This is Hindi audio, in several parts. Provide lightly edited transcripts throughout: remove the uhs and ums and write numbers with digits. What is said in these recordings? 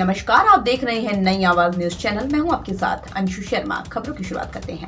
नमस्कार, आप देख रहे हैं नई आवाज न्यूज चैनल। मैं हूं आपके साथ अंशु शर्मा। खबरों की शुरुआत करते हैं।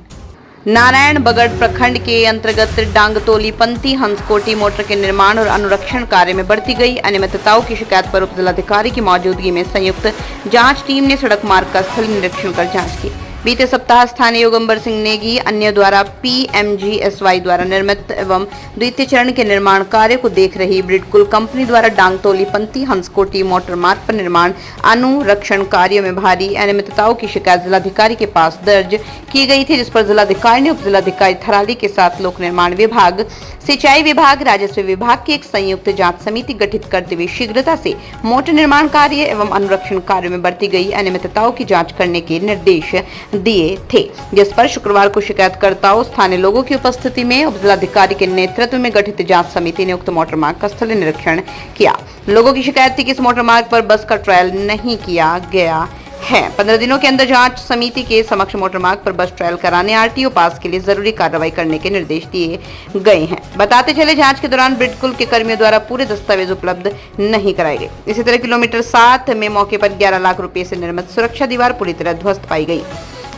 नारायणबगड़ प्रखंड के अंतर्गत डांगतोली पंथी हंसकोटी मोटर के निर्माण और अनुरक्षण कार्य में बढ़ती गई अनियमितताओं की शिकायत पर उप जिलाधिकारी की मौजूदगी में संयुक्त जांच टीम ने सड़क मार्ग का स्थल निरीक्षण कर जांच की। बीते सप्ताह स्थानीय योगंबर सिंह नेगी अन्य द्वारा PMGSY द्वारा निर्मित एवं द्वितीय चरण के निर्माण कार्य को देख रही ब्रिडकुल कंपनी द्वारा डांगतोली पंथी हंसकोटी मोटर मार्ग पर निर्माण अनुरक्षण कार्यों में भारी अनियमितताओं की शिकायत जिलाधिकारी के पास दर्ज की गई थी, जिस पर जिलाधिकारी ने उप जिलाधिकारी थराली के साथ लोक निर्माण विभाग, सिंचाई विभाग, राजस्व विभाग की एक संयुक्त जांच समिति गठित करते हुए शीघ्रता से मोटर निर्माण कार्य एवं अनुरक्षण कार्य में बरती गई अनियमितताओं की जांच करने के निर्देश दिए थे, जिस पर शुक्रवार को शिकायतकर्ताओं स्थानीय लोगों की उपस्थिति में उप जिलाधिकारी के नेतृत्व में गठित जांच समिति ने उक्त मोटर मार्ग का स्थलीय निरीक्षण किया। लोगों की शिकायत थी कि इस मोटर मार्ग पर बस का ट्रायल नहीं किया गया है। 15 दिनों के अंदर जांच समिति के समक्ष मोटर मार्ग पर बस ट्रायल कराने RTO पास के लिए जरूरी कार्रवाई करने के निर्देश दिए गए हैं। बताते चले, जांच के दौरान ब्रिडकुल के कर्मियों द्वारा पूरे दस्तावेज उपलब्ध नहीं कराए गए। इसी तरह किलोमीटर 7 में मौके पर 11 लाख रुपए से निर्मित सुरक्षा दीवार पूरी तरह ध्वस्त पाई गई,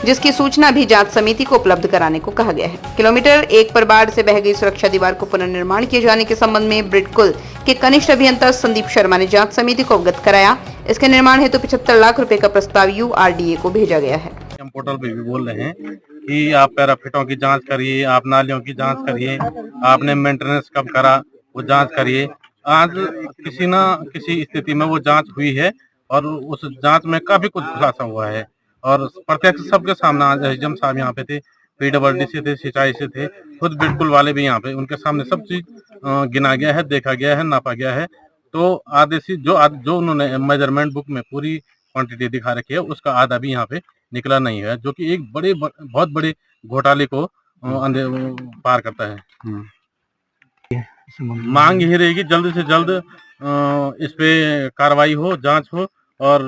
जिसकी सूचना भी जांच समिति को उपलब्ध कराने को कहा गया है। किलोमीटर 1 पर बाढ़ से बह गई सुरक्षा दीवार को पुनर्निर्माण किए जाने के संबंध में ब्रिडकुल के कनिष्ठ अभियंता संदीप शर्मा ने जांच समिति को अवगत कराया। इसके निर्माण हेतु 75 लाख रुपए का प्रस्ताव URDA को भेजा गया है। हम पोर्टल पे भी बोल रहे हैं कि आप पैराफिटों की जांच करिए, आप नालियों की जांच करिए, आपने मेंटेनेंस कब करा वो जांच करिए। आज किसी न किसी स्थिति में वो जांच हुई है और उस जांच में काफी कुछ खुलासा हुआ है और प्रत्यक्ष सबके सामने आज एसडीएम साहब यहाँ पे थे, PWD से थे, सिंचाई से थे, खुद बिल्कुल वाले भी यहाँ पे, उनके सामने सब चीज गिना गया है, देखा गया है, नापा गया है। तो आधे से जो उन्होंने मेजरमेंट बुक में पूरी क्वांटिटी दिखा रखी है उसका आधा भी यहाँ पे निकला नहीं है, जो कि एक बहुत बड़े घोटाले को पार करता है। मांग यही रहेगी जल्द से जल्द इस पे कार्रवाई हो, जांच हो और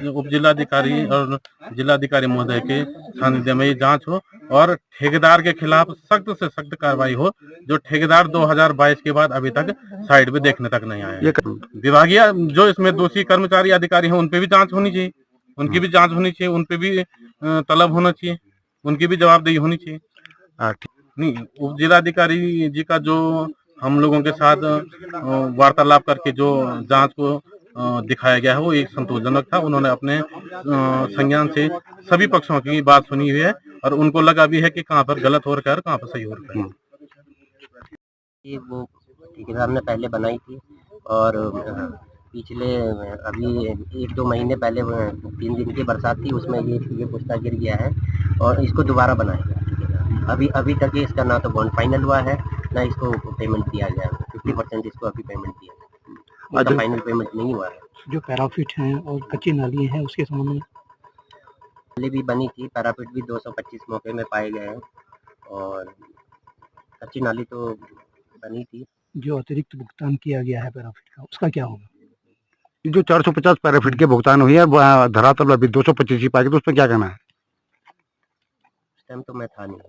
उप जिलाधिकारी और जिलाधिकारी महोदय के सानिध्य में जांच हो और ठेकेदार के खिलाफ सख्त से सख्त कार्रवाई हो, जो ठेकेदार 2022 के बाद अभी तक साइड पे देखने तक नहीं आया। विभागीय जो इसमें दोषी कर्मचारी अधिकारी हैं उन पे भी जांच होनी चाहिए, उनकी भी जांच होनी चाहिए, उन पे भी तलब होना चाहिए, उनकी भी जवाबदेही होनी चाहिए। नहीं, उप जिलाधिकारी जी का जो हम लोगों के साथ वार्तालाप करके जो जांच को दिखाया गया है वो एक संतोषजनक था। उन्होंने अपने संज्ञान से सभी पक्षों की बात सुनी हुई है और उनको लगा भी है कि कहाँ पर गलत हो रखा है और कहाँ पर सही हो रखा है। ये वो ठेकेदार ने पहले बनाई थी और पिछले अभी 1-2 महीने पहले 3 दिन की बरसात थी, उसमें ये पुस्ता गिर गया है और इसको दोबारा बनाया ठेकेदार। अभी तक इसका ना तो बॉन्ड फाइनल हुआ है ना इसको पेमेंट दिया गया है। 50% इसको अभी पेमेंट दिया है, इसका फाइनल पेमेंट नहीं हुआ है। जो पैराफिट हैं और कच्ची नाली है उसके संबंध में पहले भी बनी थी, पैराफिट भी 225 मौके में पाए गए हैं और कच्ची नाली तो बनी थी। जो अतिरिक्त भुगतान किया गया है पैराफिट का, उसका क्या होगा? जो 450 पैराफिट के भुगतान हुई है धरातल अभी 225 ही पाएगी, तो उसमें क्या कहना है? उस टाइम तो मैं था नहीं।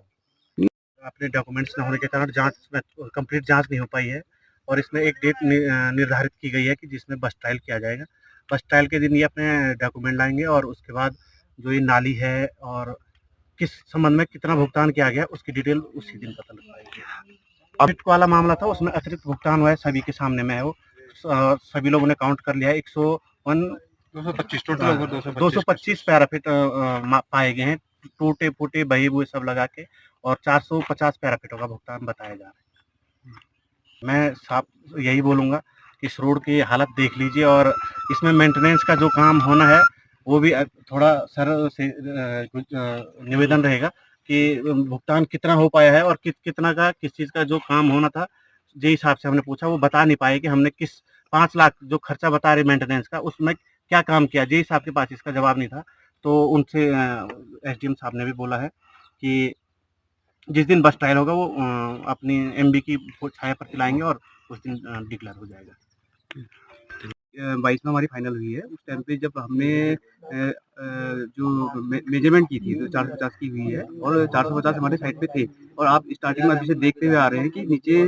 अपने डॉक्यूमेंट्स न होने के कारण जांच कंप्लीट जांच नहीं हो पाई है और इसमें एक डेट निर्धारित की गई है कि जिसमें बस ट्रायल किया जाएगा। बस ट्रायल के दिन ये अपने डॉक्यूमेंट लाएंगे और उसके बाद जो ये नाली है और किस संबंध में कितना भुगतान किया गया उसकी डिटेल उसी दिन पता लग पाएगी। अभी वाला मामला था उसमें अतिरिक्त भुगतान हुआ है, सभी के सामने में है वो, सभी लोगों ने काउंट कर लिया है। 225 पैराफिट पाए गए हैं, टूटे फूटे बही हुए सब लगा के, और 450 पैराफिटों का भुगतान बताया जा रहा है। मैं साफ यही बोलूँगा कि इस रोड की हालत देख लीजिए और इसमें मेंटेनेंस का जो काम होना है वो भी थोड़ा सर से निवेदन रहेगा कि भुगतान कितना हो पाया है और कितना का किस चीज़ का जो काम होना था, जिस हिसाब से हमने पूछा वो बता नहीं पाए कि हमने किस 5 लाख जो खर्चा बता रहे मेंटेनेंस का उसमें क्या काम किया, जिस हिसाब के पास इसका जवाब नहीं था। तो उनसे एसडीएम साहब ने भी बोला है कि जिस दिन बस ट्रायल होगा वो अपनी MB की छाया पर चलाएंगे और उस दिन डिक्लेयर हो जाएगा। 2022 में हमारी फाइनल हुई है। उस टाइम पे जब हमने जो मेजरमेंट की थी तो 450 की हुई है और 450 हमारे साइड पे थे। और आप स्टार्टिंग में अभी से देखते हुए आ रहे हैं कि नीचे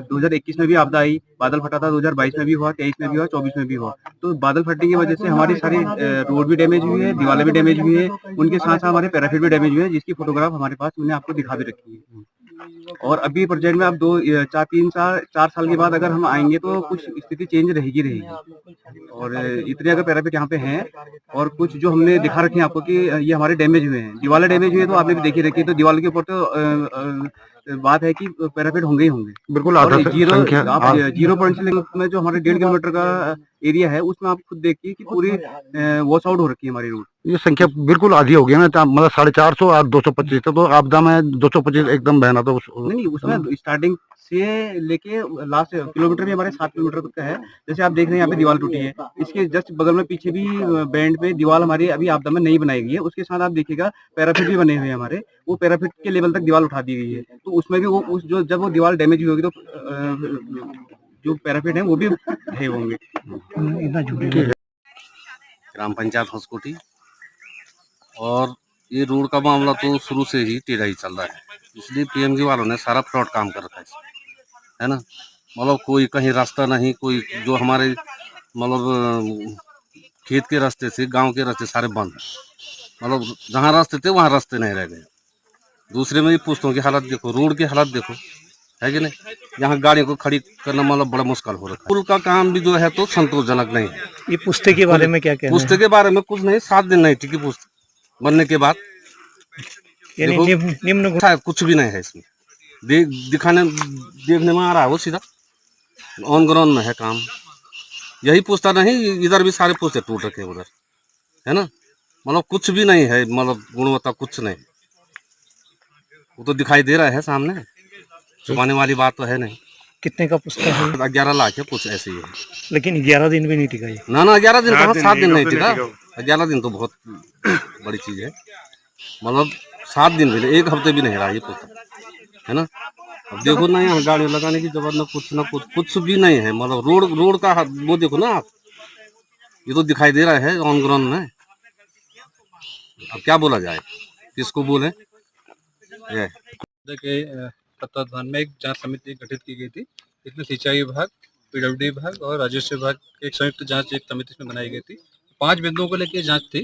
2021 में भी आपदा आई, बादल फटा था, 2022 में भी हुआ, 23 में भी हुआ, 24 में भी हुआ। तो बादल फटने की वजह से हमारी सारी रोड भी डैमेज हुई है, दीवारें भी डैमेज हुई है, उनके साथ साथ हमारे पैराफिट भी डैमेज हुए हैं, जिसकी फोटोग्राफ हमारे पास मैंने आपको दिखा भी रखी है। और अभी प्रेजेंट में अब 4 साल के बाद अगर हम आएंगे तो कुछ स्थिति चेंज रहेगी। और इतने अगर पैराफिट यहाँ पे हैं और कुछ जो हमने दिखा रखे हैं आपको कि ये हमारे डैमेज हुए हैं, दीवारें डैमेज हुई है, तो आपने भी देखी रखी है। तो दीवार के ऊपर तो बात है कि पैराफिट होंगे ही होंगे। बिल्कुल और आधा संख्या 0 पॉइंट से लेकर में जो हमारे 1.5 किलोमीटर का एरिया है उसमें आप खुद देखिए कि पूरी वॉश आउट हो रखी है हमारी रोड। ये संख्या बिल्कुल आधी हो गई ना, मतलब 450 और 225 तो आपदा में 225 एकदम बहना तो नहीं, उसमें स्टार्टिंग से लेके लास्ट किलोमीटर भी हमारे 7 किलोमीटर तक का है। जैसे आप देख रहे हैं यहाँ पे दीवार टूटी है, इसके जस्ट बगल में पीछे भी बैंड पे दीवार हमारी अभी आपदा में नहीं बनाई गई है। उसके साथ आप देखिएगा पैराफिट भी बने हुए हैं हमारे, वो पैराफिट के लेवल तक दीवार उठा दी गई है। तो उसमें भी वो जब वो दीवार डैमेज हुई होगी तो जो पैराफिट है वो भी है होंगे। ग्राम पंचायत हंसकोटी। और ये रोड का मामला तो शुरू से ही टेढ़ा ही चल रहा है, इसलिए पीएमजी वालों ने सारा फ्रॉड काम कर रखा है ना। मतलब कोई कहीं रास्ता नहीं, कोई जो हमारे मतलब खेत के रास्ते से गांव के रास्ते सारे बंद, मतलब जहाँ रास्ते थे वहाँ रास्ते नहीं रह गए। दूसरे में भी पूछता हूँ कि हालत देखो, रोड की हालत देखो, है कि नहीं। यहाँ गाड़ियों को खड़ी करना मतलब बड़ा मुश्किल हो रहा है। पुल का काम भी जो है तो संतोषजनक नहीं है। ये पुस्तक के बारे में क्या कहना है? पुस्तक के बारे में कुछ नहीं, 7 दिन नहीं टिकी पुस्तक बनने के बाद, यानी निम्न शायद कुछ भी नहीं है इसमें। देखने में आ रहा है वो सीधा ऑन ग्राउंड में है काम। यही पूछता नहीं, इधर भी सारे पूछते टूट रखे उधर, है ना। मतलब कुछ भी नहीं है, मतलब गुणवत्ता कुछ नहीं। वो तो दिखाई दे रहा है सामने, छुपाने वाली बात तो है नहीं। कितने का पुस्तक है? 11 लाख है, कुछ ऐसे ही है। लेकिन 11 दिन भी नहीं टिका ये। ना 11 दिन कहाँ, 7 दिन नहीं टिका। 11 दिन तो बहुत बड़ी चीज है, मतलब 7 दिन भी नहीं, 1 हफ्ते भी नहीं रहा ये पुस्तक, है ना। अब देखो ना, यहाँ गाड़ी लगाने की जगह ना कुछ भी नहीं है। मतलब रोड का वो देखो ना आप, ये तो दिखाई दे रहा है ऑन ग्राउंड में। अब क्या बोला जाए, किसको बोले। तत्वाधान में एक जांच समिति गठित की गई थी। इसमें सिंचाई विभाग, पीडब्ल्यूडी विभाग और राजस्व विभाग की एक संयुक्त जांच एक समिति इसमें बनाई गई थी। 5 बिंदुओं को लेकर जांच थी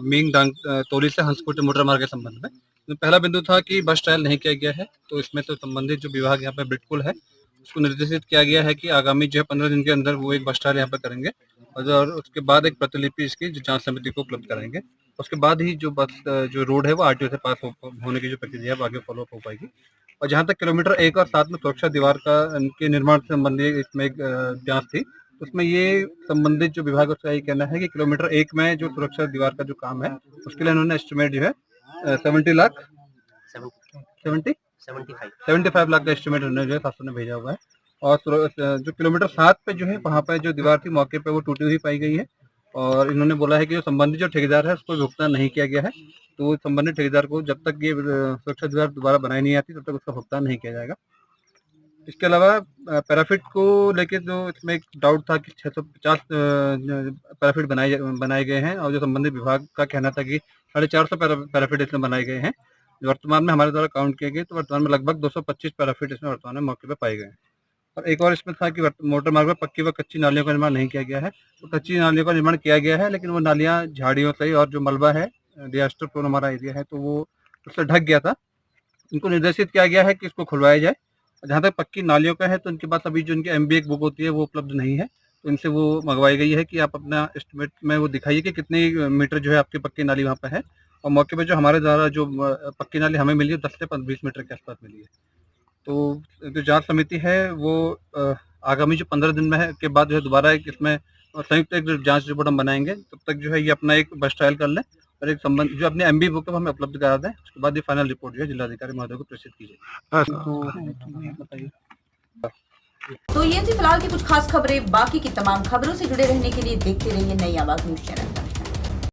मींग डांग तोली से हंसकोटी मोटर मार्ग के संबंध में। तो पहला बिंदु था कि बस ट्रायल नहीं किया गया है, तो इसमें तो संबंधित जो विभाग यहाँ पे बिल्कुल है उसको निर्देशित किया गया है कि आगामी जो है 15 दिन के अंदर वो एक बस ट्रायल यहाँ पे करेंगे और उसके बाद एक प्रतिलिपि इसकी जो जांच समिति को उपलब्ध कराएंगे। उसके बाद ही जो बस जो रोड है वो आरटीओ से पास होने की जो प्रक्रिया है आगे फॉलो अप हो पाएगी। और जहाँ तक किलोमीटर 1 और 7 में सुरक्षा दीवार के निर्माण से संबंधित इसमें एक जांच थी, उसमें ये संबंधित जो विभाग उसका यही कहना है कि किलोमीटर 1 में जो सुरक्षा दीवार का जो काम है उसके लिए उन्होंने एस्टिमेट जो है 75 लाख का एस्टिमेट उन्होंने जो है शासन ने भेजा हुआ है। और जो किलोमीटर 7 पे जो है वहाँ पर जो दीवार थी मौके पे वो टूटी हुई पाई गई है और इन्होंने बोला है कि जो संबंधित जो ठेकेदार है उसको भुगतान नहीं किया गया है, तो संबंधित ठेकेदार को जब तक ये सुरक्षा दीवार दोबारा बनाई नहीं आती तब तक उसका भुगतान नहीं किया जाएगा। इसके अलावा पैराफिट को लेके जो इसमें एक डाउट था कि 650 पैराफिट बनाए गए हैं और जो संबंधित विभाग का कहना था कि 450 पैराफिट इसमें बनाए गए हैं। वर्तमान में हमारे द्वारा काउंट किए गए तो वर्तमान में लगभग 225 पैराफिट इसमें वर्तमान में मौके पर पाए गए हैं। और एक और इसमें था कि मोटर मार्ग पर पक्की व कच्ची नालियों का निर्माण नहीं किया गया है, तो कच्ची नालियों का निर्माण किया गया है लेकिन वो नालियाँ झाड़ियों से और जो मलबा है डिजास्टर प्रोन हमारा एरिया है तो वो उससे ढक गया था। इनको निर्देशित किया गया है कि इसको खुलवाया जाए। जहाँ तक पक्की नालियों का है तो उनके पास अभी जो उनकी MBA बुक होती है वो उपलब्ध नहीं है, तो इनसे वो मंगवाई गई है कि आप अपना एस्टिमेट में वो दिखाइए कि कितनी मीटर जो है आपकी पक्की नाली वहाँ पर है। और मौके पर जो हमारे द्वारा जो पक्की नाली हमें मिली है 10 से 20 मीटर के आसपास मिली है। तो जो जांच समिति है वो आगामी जो 15 दिन में है के बाद जो है दोबारा एक इसमें संयुक्त एक जांच रिपोर्ट हम बनाएंगे। तब तक जो है ये अपना एक बस ट्रायल कर लें और एक संबंध जो अपने MB बुक हमें उपलब्ध करा दें, उसके बाद ये फाइनल रिपोर्ट जो है जिलाधिकारी महोदय को प्रेषित की जाए। तो ये थी फिलहाल की कुछ खास खबरें। बाकी की तमाम खबरों से जुड़े रहने के लिए देखते रहिए नई आवाज न्यूज चैनल।